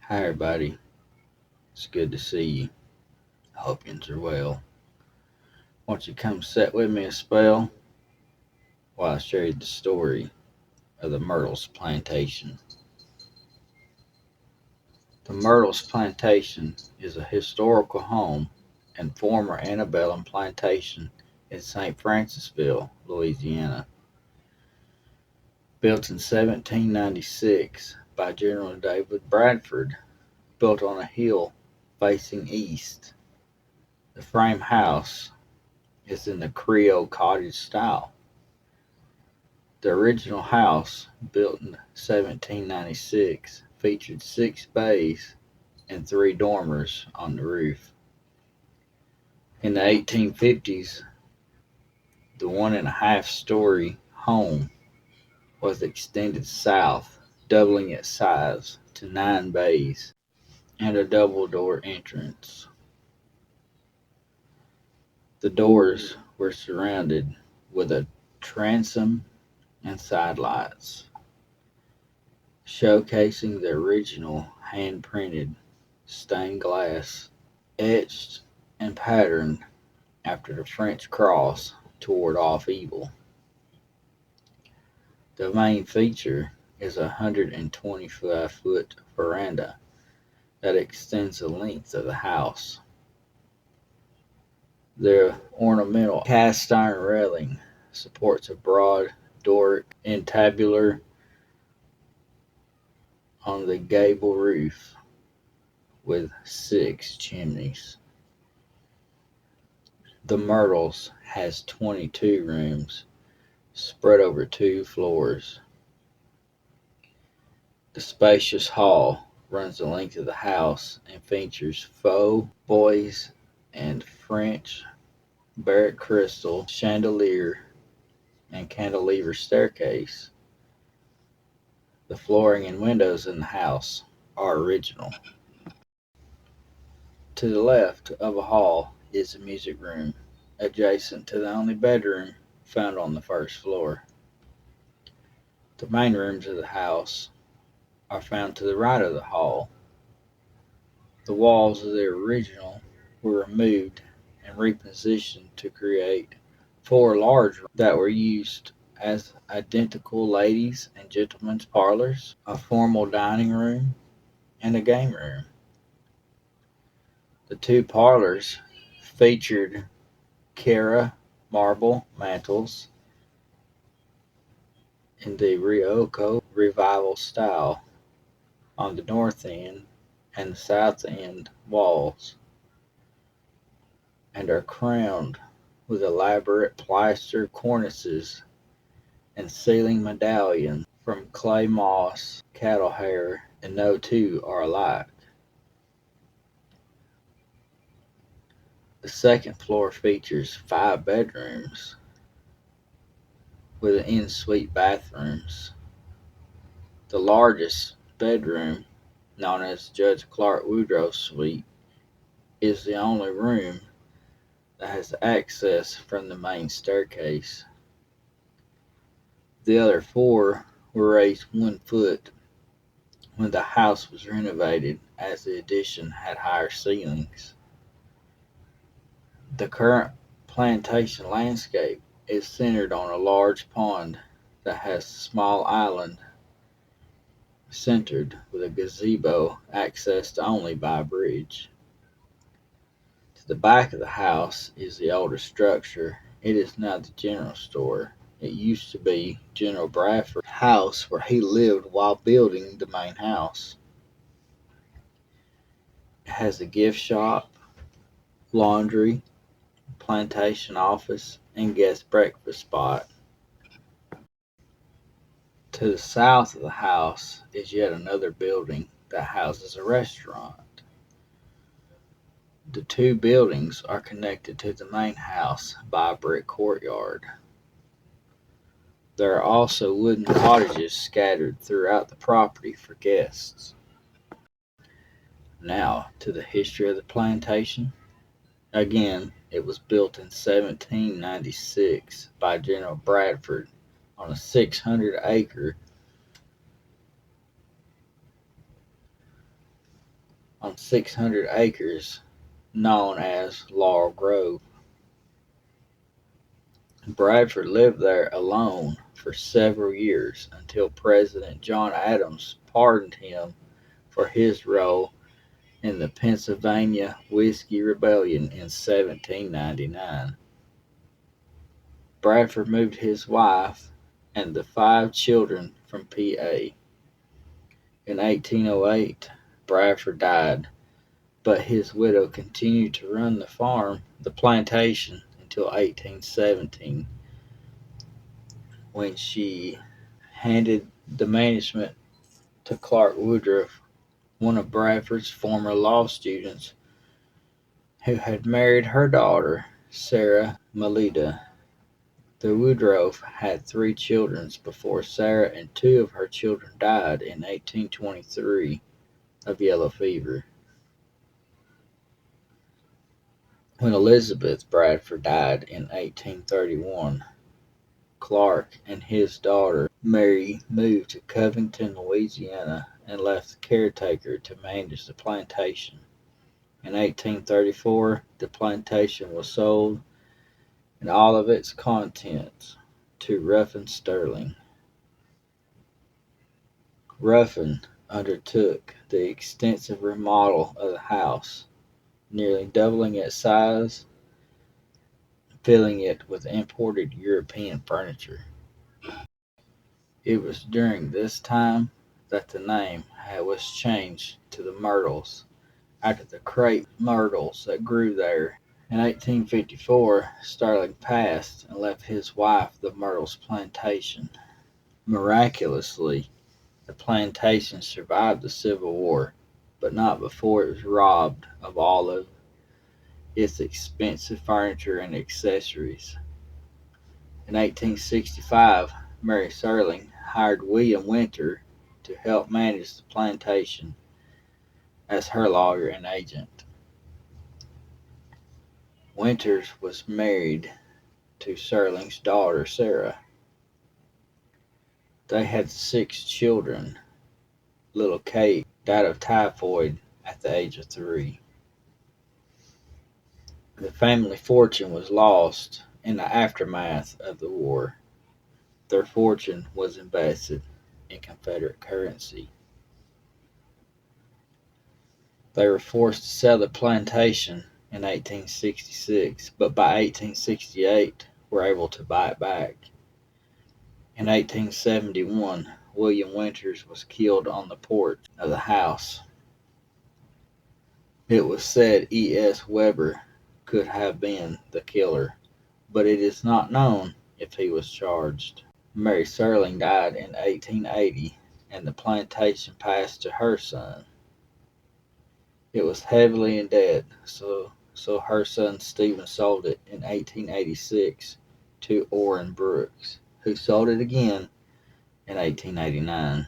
Hi, everybody. It's good to see you. I hope you're well. Won't you come sit with me a spell while I share you the story of the Myrtles plantation? The Myrtles plantation is a historical home and former antebellum plantation in St. Francisville, Louisiana. Built in 1796 by General David Bradford, built on a hill facing east. The frame house is in the Creole cottage style. The original house, built in 1796, featured 6 bays and 3 dormers on the roof. In the 1850s, the 1.5-story home was extended south, doubling its size to 9 bays and a double-door entrance. The doors were surrounded with a transom and sidelights, showcasing the original hand-printed stained glass, etched and patterned after the French cross to ward off evil. The main feature is a 125-foot veranda that extends the length of the house. The ornamental cast iron railing supports a broad Doric entablature on the gable roof with 6 chimneys. The Myrtles has 22 rooms spread over 2 floors. The spacious hall runs the length of the house and features faux bois and French barrette crystal chandelier and cantilever staircase. The flooring and windows in the house are original. To the left of a hall is the music room, adjacent to the only bedroom found on the first floor. The main rooms of the house are found to the right of the hall. The walls of the original were removed and repositioned to create 4 large rooms that were used as identical ladies' and gentlemen's parlors, a formal dining room, and a game room. The 2 parlors featured Cara marble mantels in the Rococo Revival style on the north end and the south end walls, and are crowned with elaborate plaster cornices and ceiling medallions from clay moss, cattle hair, and no two are alike. The second floor features 5 bedrooms with en-suite bathrooms. The largest bedroom, known as Judge Clark Woodrow's suite, is the only room that has access from the main staircase. The other 4 were raised 1 foot when the house was renovated, as the addition had higher ceilings. The current plantation landscape is centered on a large pond that has a small island centered with a gazebo accessed only by a bridge. To the back of the house is the older structure. It is now the general store. It used to be General Bradford's house where he lived while building the main house. It has a gift shop, laundry, plantation office, and guest breakfast spot. To the south of the house is yet another building that houses a restaurant. The 2 buildings are connected to the main house by a brick courtyard. There are also wooden cottages scattered throughout the property for guests. Now to the history of the plantation. Again, it was built in 1796 by General Bradford on a 600-acre on 600 acres known as Laurel Grove. Bradford lived there alone for several years until President John Adams pardoned him for his role in the Pennsylvania Whiskey Rebellion in 1799. Bradford moved his wife and the 5 children from PA. In 1808, Bradford died, but his widow continued to run the plantation, until 1817, when she handed the management to Clark Woodruff, one of Bradford's former law students, who had married her daughter, Sarah Melita. The Woodruff had 3 children before Sarah and 2 of her children died in 1823 of yellow fever. When Elizabeth Bradford died in 1831, Clark and his daughter Mary moved to Covington, Louisiana, and left the caretaker to manage the plantation. In 1834, the plantation was sold and all of its contents to Ruffin Sterling. Ruffin undertook the extensive remodel of the house, nearly doubling its size, filling it with imported European furniture. It was during this time that the name was changed to the Myrtles, after the crepe myrtles that grew there. In 1854, Sterling passed and left his wife the Myrtles plantation. Miraculously, the plantation survived the Civil War, but not before it was robbed of all of its expensive furniture and accessories. In 1865, Mary Sterling hired William Winter to help manage the plantation as her lawyer and agent. Winters was married to Sterling's daughter, Sarah. They had 6 children. Little Kate died of typhoid at the age of 3. The family fortune was lost in the aftermath of the war. Their fortune was invested in Confederate currency. They were forced to sell the plantation in 1866, but by 1868 were able to buy it back. In 1871, William Winters was killed on the porch of the house. It was said E.S. Weber could have been the killer, but it is not known if he was charged. Mary Sterling died in 1880, and the plantation passed to her son. It was heavily in debt, so her son Stephen sold it in 1886 to Orrin Brooks, who sold it again in 1889.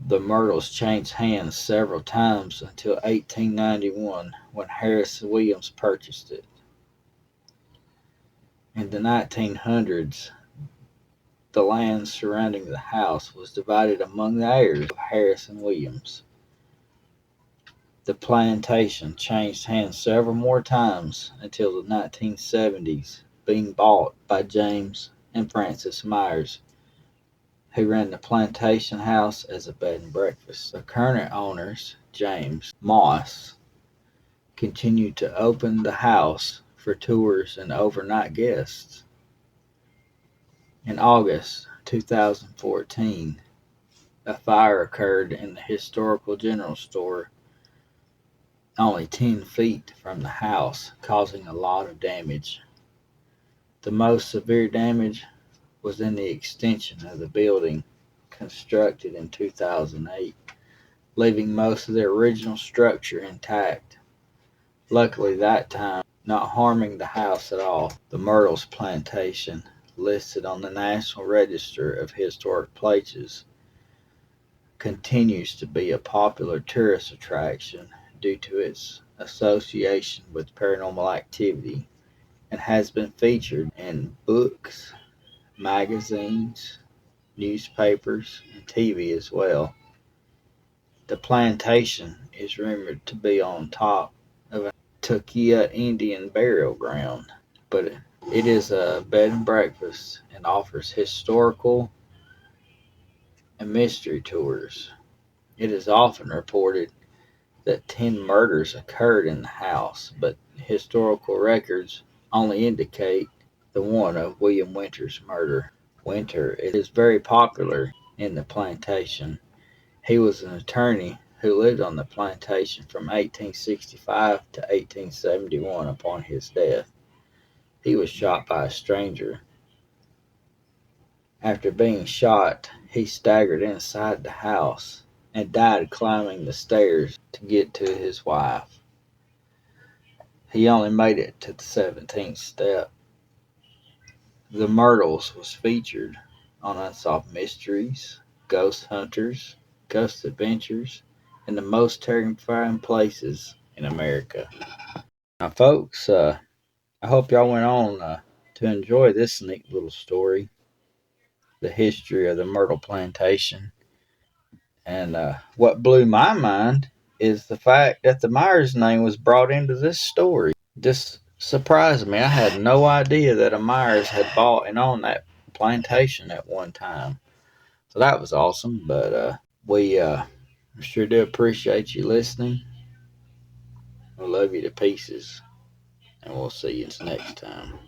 The Myrtles changed hands several times until 1891, when Harris Williams purchased it. In the 1900s, the land surrounding the house was divided among the heirs of Harris and Williams. The plantation changed hands several more times until the 1970s, being bought by James and Frances Myers, who ran the plantation house as a bed and breakfast. The current owners, James Moss, continued to open the house for tours and overnight guests. In August 2014, a fire occurred in the historical general store only 10 feet from the house, causing a lot of damage. The most severe damage was in the extension of the building, constructed in 2008, leaving most of the original structure intact. Luckily that time, not harming the house at all. The Myrtles plantation, listed on the National Register of Historic Places, continues to be a popular tourist attraction due to its association with paranormal activity, and has been featured in books, magazines, newspapers, and TV as well. The plantation is rumored to be on top of a Tukia Indian burial ground, but it is a bed and breakfast and offers historical and mystery tours. It is often reported that 10 murders occurred in the house, but historical records only indicate the one of William Winter's murder. Winter is very popular in the plantation. He was an attorney who lived on the plantation from 1865 to 1871 upon his death. He was shot by a stranger. After being shot, he staggered inside the house and died climbing the stairs to get to his wife. He only made it to the 17th step. The Myrtles was featured on Unsolved Mysteries, Ghost Hunters, Ghost Adventures, and the most terrifying places in America. Now, folks, I hope y'all went on to enjoy this neat little story, the history of the Myrtle Plantation. And what blew my mind is the fact that the Myers name was brought into this story. This surprised me. I had no idea that a Myers had bought and owned that plantation at one time. So that was awesome. But we sure do appreciate you listening. We love you to pieces. And we'll see you next time.